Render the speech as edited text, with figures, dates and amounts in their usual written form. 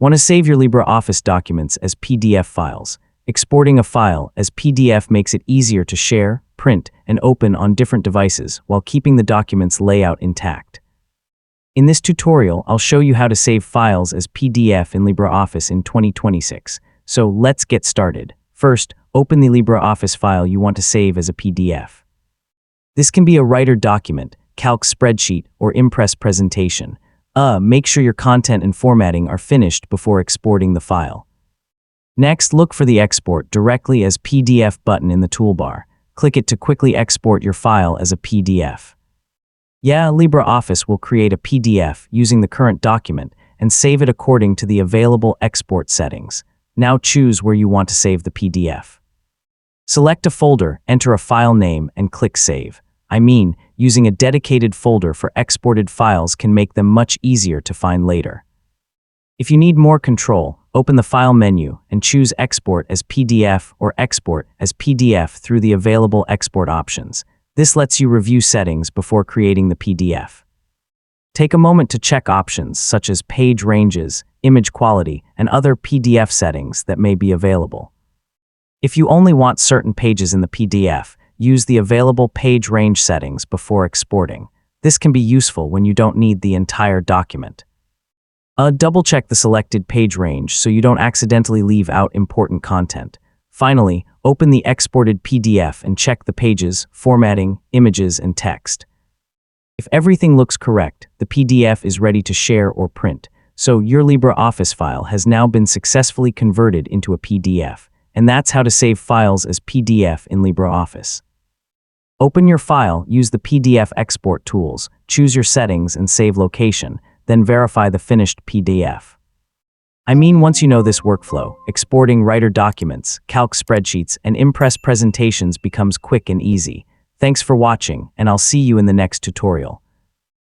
Want to save your LibreOffice documents as PDF files? Exporting a file as PDF makes it easier to share, print, and open on different devices while keeping the document's layout intact. In this tutorial, I'll show you how to save files as PDF in LibreOffice in 2026. So let's get started. First, open the LibreOffice file you want to save as a PDF. This can be a Writer document, Calc spreadsheet, or Impress presentation. Make sure your content and formatting are finished before exporting the file. Next, look for the Export directly as PDF button in the toolbar. Click it to quickly export your file as a PDF. LibreOffice will create a PDF using the current document and save it according to the available export settings. Now choose where you want to save the PDF. Select a folder, enter a file name, and click Save. Using a dedicated folder for exported files can make them much easier to find later. If you need more control, open the File menu and choose Export as PDF or Export as PDF through the available export options. This lets you review settings before creating the PDF. Take a moment to check options such as page ranges, image quality, and other PDF settings that may be available. If you only want certain pages in the PDF, use the available page range settings before exporting. This can be useful when you don't need the entire document. Double-check the selected page range so you don't accidentally leave out important content. Finally, open the exported PDF and check the pages, formatting, images, and text. If everything looks correct, the PDF is ready to share or print. So your LibreOffice file has now been successfully converted into a PDF. And that's how to save files as PDF in LibreOffice. Open your file, use the PDF export tools, choose your settings and save location, then verify the finished PDF. Once you know this workflow, exporting Writer documents, Calc spreadsheets, and Impress presentations becomes quick and easy. Thanks for watching, and I'll see you in the next tutorial.